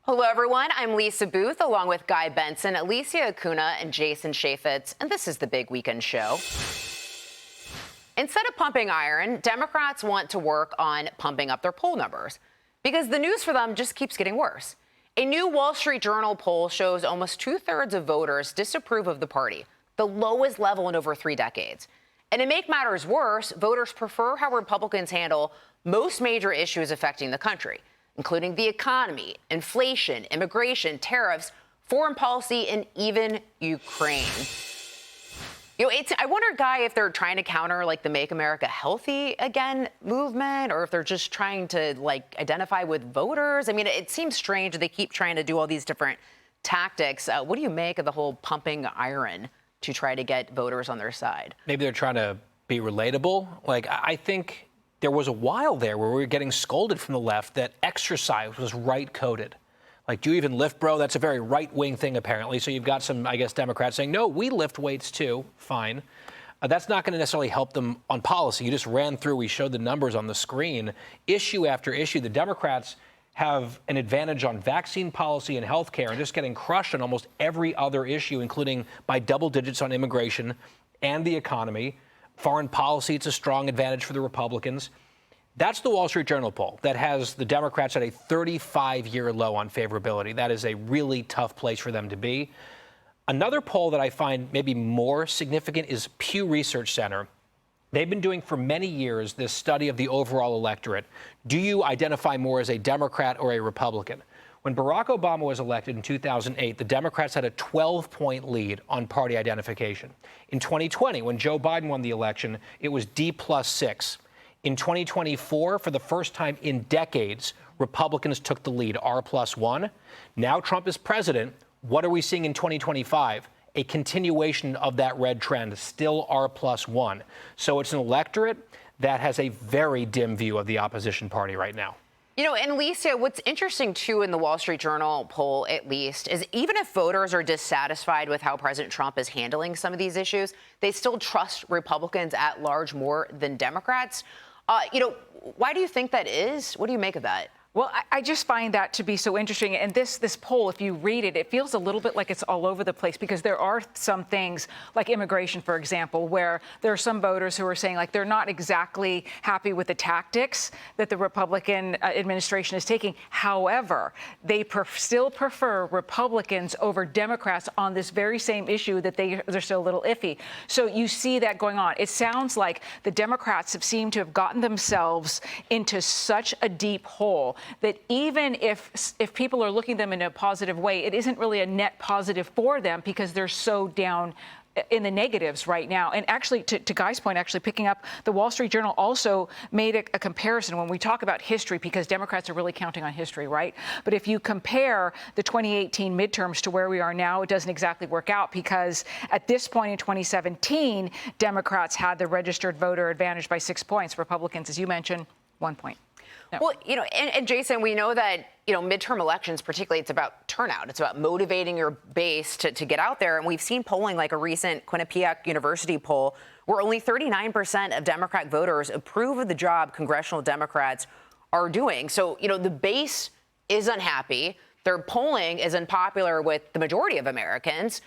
Hello, everyone. I'm Lisa Booth, along with Guy Benson, Alicia Acuna, and Jason Chaffetz, and this is the Big Weekend Show. Instead of pumping iron, Democrats want to work on pumping up their poll numbers because the news for them just keeps getting worse. A new Wall Street Journal poll shows almost 2/3 of voters disapprove of the party, the lowest level in over 3 decades. And to make matters worse, voters prefer how Republicans handle most major issues affecting the country, including the economy, inflation, immigration, tariffs, foreign policy, and even Ukraine. I wonder, Guy, if they're trying to counter the Make America Healthy Again movement, or if they're just trying to identify with voters. I mean, it seems strange that they keep trying to do all these different tactics. What do you make of the whole pumping iron to try to get voters on their side? Maybe they're trying to be relatable. I think there was a while there where we were getting scolded from the left that exercise was right-coded. Do you even lift, bro? That's a very right-wing thing, apparently. So you've got some, Democrats saying, no, we lift weights, too. Fine. That's not going to necessarily help them on policy. You just ran through, we showed the numbers on the screen. Issue after issue, the Democrats have an advantage on vaccine policy and health care and just getting crushed on almost every other issue, including by double digits on immigration and the economy. Foreign policy, it's a strong advantage for the Republicans. That's the Wall Street Journal poll that has the Democrats at a 35-year low on favorability. That is a really tough place for them to be. Another poll that I find maybe more significant is Pew Research Center. They've been doing for many years this study of the overall electorate. Do you identify more as a Democrat or a Republican? When Barack Obama was elected in 2008, the Democrats had a 12-point lead on party identification. In 2020, when Joe Biden won the election, it was D+6. In 2024, for the first time in decades, Republicans took the lead, R+1. Now Trump is president. What are we seeing in 2025? A continuation of that red trend, still R+1. So it's an electorate that has a very dim view of the opposition party right now. And Alicia, what's interesting, too, in the Wall Street Journal poll, at least, is even if voters are dissatisfied with how President Trump is handling some of these issues, they still trust Republicans at large more than Democrats. Why do you think that is? What do you make of that? Well, I just find that to be so interesting. And this poll, if you read it, it feels a little bit like it's all over the place because there are some things like immigration, for example, where there are some voters who are saying they're not exactly happy with the tactics that the Republican administration is taking. However, they still prefer Republicans over Democrats on this very same issue that they're still a little iffy. So you see that going on. It sounds like the Democrats have seemed to have gotten themselves into such a deep hole that even if people are looking at them in a positive way, it isn't really a net positive for them because they're so down in the negatives right now. And actually, to Guy's point, actually picking up, the Wall Street Journal also made a comparison when we talk about history, because Democrats are really counting on history, right? But if you compare the 2018 midterms to where we are now, it doesn't exactly work out because at this point in 2017, Democrats had the registered voter advantage by 6 points. Republicans, as you mentioned, 1 point. No. Well, and Jason, we know that, midterm elections, particularly, it's about turnout. It's about motivating your base to get out there. And we've seen polling like a recent Quinnipiac University poll where only 39% of Democrat voters approve of the job congressional Democrats are doing. So, the base is unhappy. Their polling is unpopular with the majority of Americans.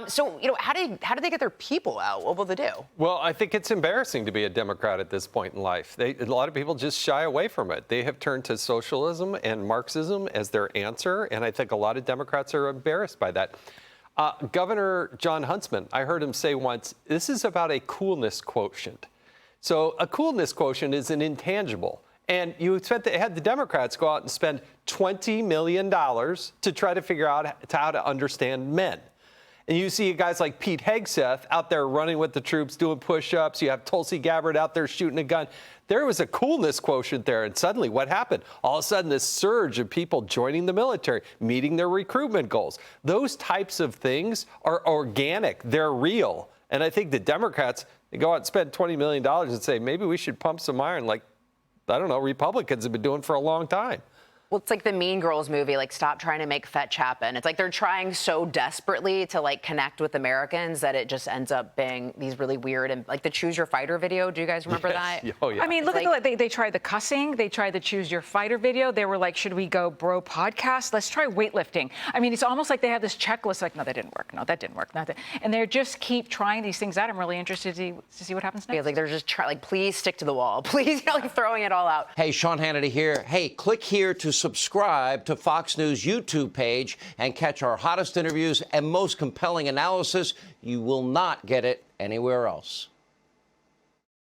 So, how do they get their people out? What will they do? Well, I think it's embarrassing to be a Democrat at this point in life. A lot of people just shy away from it. They have turned to socialism and Marxism as their answer, and I think a lot of Democrats are embarrassed by that. Governor Jon Huntsman, I heard him say once, this is about a coolness quotient. So a coolness quotient is an intangible. And you had the Democrats go out and spend $20 million to try to figure out how to understand men. And you see guys like Pete Hegseth out there running with the troops, doing push-ups. You have Tulsi Gabbard out there shooting a gun. There was a coolness quotient there. And suddenly what happened? All of a sudden, this surge of people joining the military, meeting their recruitment goals. Those types of things are organic. They're real. And I think the Democrats, they go out and spend $20 million and say, maybe we should pump some iron like, I don't know, Republicans have been doing for a long time. Well, it's like the Mean Girls movie, like stop trying to make fetch happen. It's like they're trying so desperately to like connect with Americans that it just ends up being these really weird and like the Choose Your Fighter video. Do you guys remember that? Oh, yeah. I mean, look at they tried the cussing. They tried the Choose Your Fighter video. They were like, should we go bro podcast? Let's try weightlifting. I mean, it's almost like they have this checklist like, no, that didn't work. No, that didn't work. No, that. And they just keep trying these things out. I'm really interested to see what happens next. Yeah, like they're just like, please stick to the wall. Please, like throwing it all out. Hey, Sean Hannity here. Hey, click here to subscribe to Fox News YouTube page and catch our hottest interviews and most compelling analysis. You will not get it anywhere else.